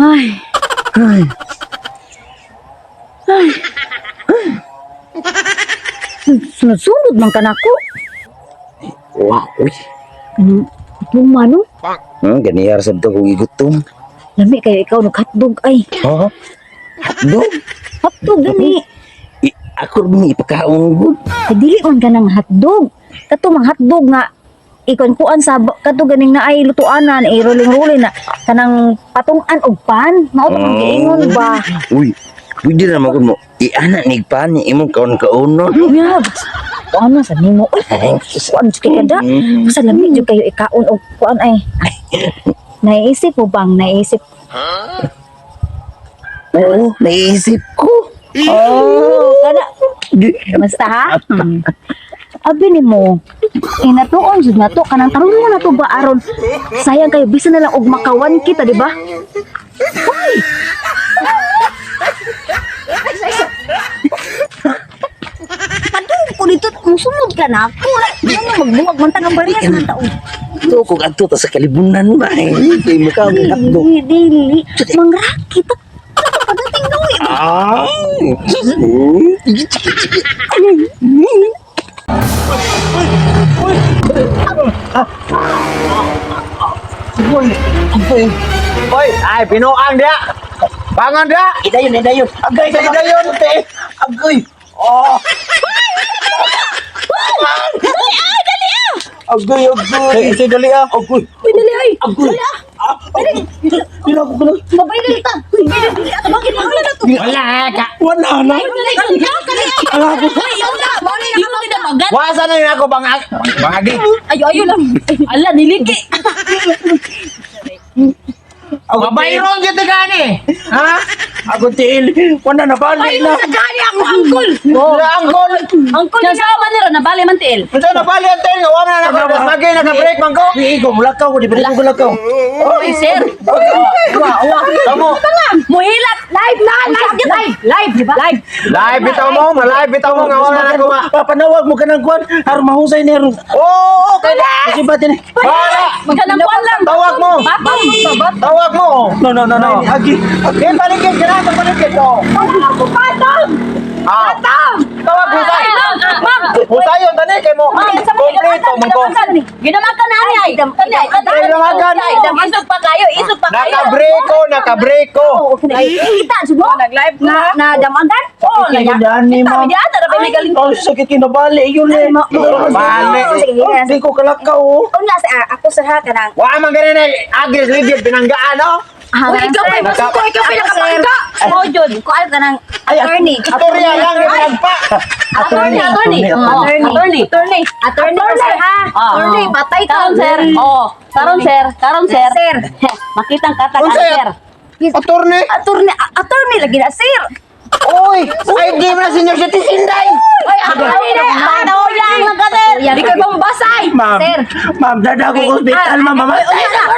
Ay. Ay. Ay. Sunod-sunod man ka na ko. Wow, uy. Ano? Tuma no? Ganiyar sa ito kung igutom. Lami kayo ikaw nag-hotdog ay. Ha? Hotdog? Hotdog gani. Ako rin ipakaon good. Ay, dili man ka ng hotdog. Kato mang hotdog nga ikon kuan sa kato ganing na ay lutuanan ay rolling-rolling na kanang patungan og pan. Mao to man giingon ba? Uy, pwede naman ko mo. Iana ni pa ni imong kaon-kaonon. Yeah. Ano sa nimo? Kuan sa kada. Basta lami jud kayo ikaon og kuan ay. Naisip mo bang naisip? Oo, naisip ko. Oh, kada. Basta ha? Abi ni mo. Inatuon jud na to kanang tarong mo na to ba aron sayang kayo bisan na lang og makawan kita, di ba? Hoy! Padung ko dito, musunod ka na ako. Ano magbuwag man tanang bariyas ng taon. Ito ko ato ta sa kalibunan ba. Hindi mo ka ang hotdog. Dili. Mangrakit. Pagdating daw eh. Ah. Hoy, ay pinuang dia. Bangan dia. Idayon. Agay sa idayon te. Agay. Oh. Agay. Sige dali ah. Agay. Dali ay. Agoy. Pila ko kuno. Mabayad ta. Dili ato bakit ang na to? Wala ka. Wala na. Ala ko. Wasa na yun ako bangagi. Ayo lang. Ala niliki. Mabayron kita gani. Ha? Ako til. Wala na bali na. Sagani ako angkol. Angkol. Angkol ni sama nila na bali man tiil. Ito na bali ang tayo. Wala na ako. Lagi naka-break man ko. Iko mulakaw ko di ba ko mulakaw. Oy sir. Tamo. Muhilat live na live di ba? Live. Live bitaw mo. Live bitaw mo. Nga wala na ako. Papanawag mo ka ng kwan. Aron mahusay ni Aaron. Oo. Okay na. Kasi ba din? Wala. Magkanangkuan lang. Tawag mo. Tawag mo. No. Agi. Okay, paligid ka na. Paligid ko. Ako patong. Ah. Tawag mo sa. Ma'am. Husayon tani kay mo. Kompleto mo ko. Ginamakan na ni ay. Ginamakan. Isog pa kayo. Naka-break ko. Kita siguro nag-live na damagan. Oh, Kinadaan ni mo. Sabi ata ra may galing. Oh, sakit kinabali. Yun eh. Bali. Hindi ko kalakaw. Una ako sa ha kanang. Wa man gani na agis ligid binanggaan no. Uy, ikaw pa yung suko, ikaw pinakapagka. Mo jud, ko ay kanang attorney. Atorya lang ginagpa. Attorney. Sir ha. Attorney, patay ka. Sir. Oh, karon sir. Sir. Makitang kata ka sir. Attorney lagi na sir. Oy, ID mo na senior citizen day. Oy, attorney na. Ano lang ka sir. Di ka ba mabasay? Sir. Ma'am, dada ko hospital, ma'am.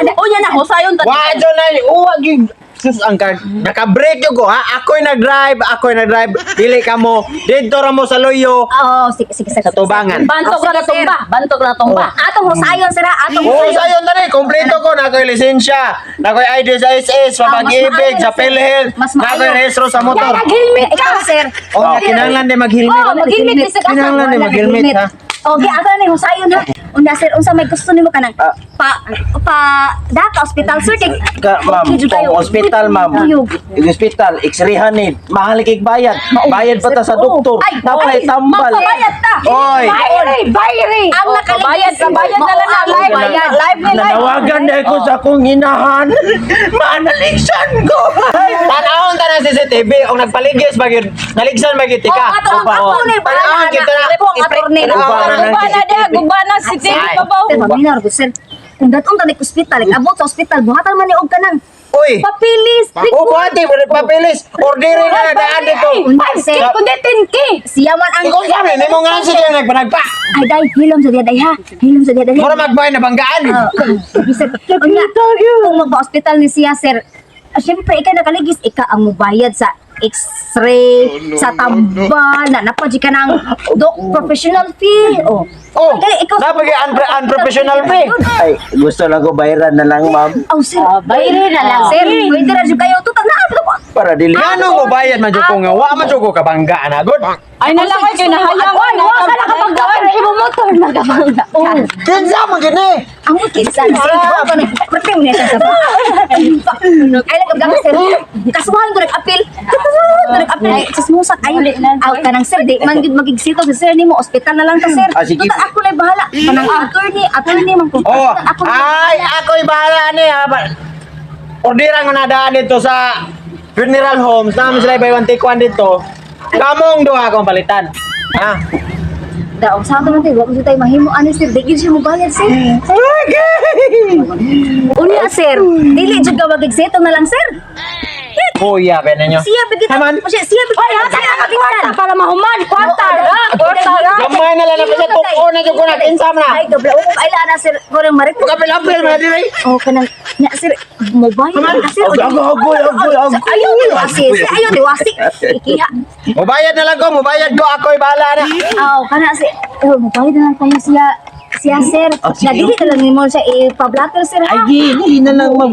Unya na, husayon ta. Wa jo na uwag yung sus ang card. Naka-break yo ko ha. Ako'y nag-drive. Dili ka mo. Dito ra mo sa loyo. Oo, sige. Sa tubangan. Bantog na tumba. Atong husayon sir ha. Atong Oo, sayon tani. Kompleto ko. Nako'y lisensya. Nako'y ID sa SS. Pamag-ibig. Sa PhilHealth. Nako'y rehistro sa motor. Mag-helmet ka sir. Oh, kinahanglan din mag-helmet. Oh, mag-helmet kasi Kinahanglan din mag-helmet ha. Okay, ato na yung husayon ha. Una sir, unsa may gusto nimo kanang daka hospital sir kay Ma'am, hospital, ma'am. Hospital, x-rayhan ni. Mahal kay bayad. Bayad pa ta sa doktor. Dapat tambal. Magpabayad ta. Oy. Bayri. Ang nakabayad na lang na live. Nanawagan na ako sa akong hinahan. Manalisan ko. Tanawon ta na CCTV og nagpaligis bagid. Naligsan bagid tika. Panahon kita na. Gubana si Tim Babaw. Paminar ko sir. Kung datong ka hospital, abot sa hospital, buhatan man ni og kanang Uy. papilis. O buhati papilis. Ordering na daan dito. Sir, kung detinki. Siya man ang Ikaw sabi, hindi mo nga sige nagpanagpa. Ay, day, hilom sa diya, day, ha? Hilom sa diya, day. Mura magbay na banggaan. Sir, kung magpa-hospital ni siya, sir, siyempre, ikaw nakaligis, ikaw ang mubayad sa X-ray, sa tambal, na napadji ka ng professional fee. Oh. Oh, Kaya ikaw napag unprofessional pre. Ay, gusto lang ko bayaran na lang, ma'am. Oh, sir. Bayre na lang, sir. Pwede na dyan kayo. Tutag na. Para dili. Ngano mo bayad man jud ko nga wa man jud ko kabangga na good. Ay nalakay kay nahayang. Ay, wala ka nakapagdawin. Ibo motor na kapag oh. Kinsa mo gid ni? Ang kisan sir. Ako na. Pwede mo niya sa ba? Ay, nagkagawa sir. Kasuhan ko nag-apil. Nag-apil. Sasmusak. Ay, out ka ng sir. Di man gid magigsito sa sir nimo. Ospital na lang ta sir. Ah, sige. Tutag ako na bahala. Kanang attorney man ko. Oh, Ako ay ako'y bahala ni ha. Orderan ko na daan dito sa funeral homes namin sila by 1 dito. Kamong duha akong palitan. Ha? daw sa ato natin wa ko tayo mahimo ani sir di gyud siya mo bayad sir. Unya sir, dili jud ka magigseto na lang sir. Kuya, ba ninyo? Siya bigit. Haman. Siya bigit. Ay, hata na kwarta para mahuman. Kwarta ra. Kwarta ra. Gamay na lang na sa tuko na jud ko na kinsam na. Ay, dobla ko ay la na sir. Kurang marit. Kapil-apil man diri. Oh, kanang nya sir mobile na sir. Agoy. Ayaw diwasi. Ayaw diwasi. Ikiha. Mubayad na lang ko, mubayad ko ako'y bahala na. Aw, kana si mobile na lang tayo siya sir. Na dili na lang nimo siya i-pablatter sir ha. Ay, gili na lang, ma'am.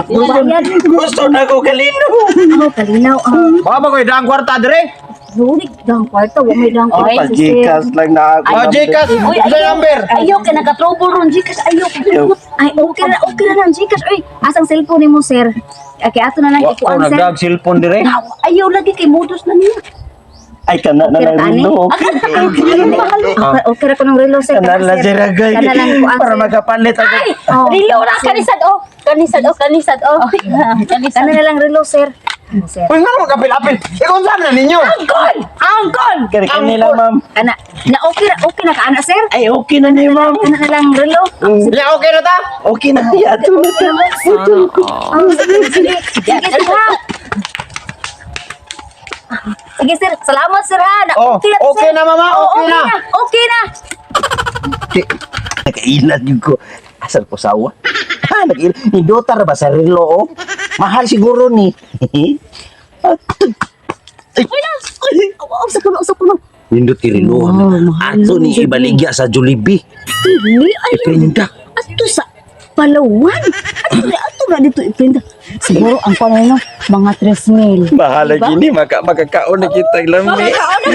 Mubayad. Gusto na ko kalino. Oh, kalinaw. Baka ba ko'y daang kwarta diri? Lurik dang kwarta, wa may dang Ay, kwarta pag-Gcash lang na ako. Oh, Gcash. Uy, Sa number. Ayaw ka naka-trouble ron, Gcash. Ayaw. Ay, okay na lang, Gcash. Uy, asang cellphone ni mo, sir? Kaya ato na lang Wa ko ikuan, sir. nagdag cellphone dire. Ayaw lagi kay modus na niya. Ay, kana na lang rilo. Okay ra ko ng relo, sir. Kana lang sir agay. Kana lang ko, Para sir. makapalit ako. Oh. Rilo na kanisad oh. Kanisad oh. Kana na lang relo, sir. Sir. Uy, nga mo kapil-apil. Ikon saan na ninyo? Angkol! Kaya kanila, ma'am. Kana, na okay na ka, ana, sir? Ay, okay na niyo, ma'am. Kana na lang relo. Ya, okay na ta? Okay na. Yato na. Sige, ha? Sige, sir. Salamat, sir, ha? Oh, Okay na, okay sir. na, mama. Oo, Okay na. Okay na. Nakailan yun ko. Asal ko sawa. Ha, nakailan. Ni Dotar ba sa relo, oh? Mahal siguro ni. Usap ko na. Nindot irilo. Ato ni ibaligya sa Jollibee. Dili, ay. Iprinda. Ato sa Palawan. Ato na dito ipinda. Siguro ang panalo, mga 3,000. Mahal lagi ni. Makakaon na kita lang ni. Ano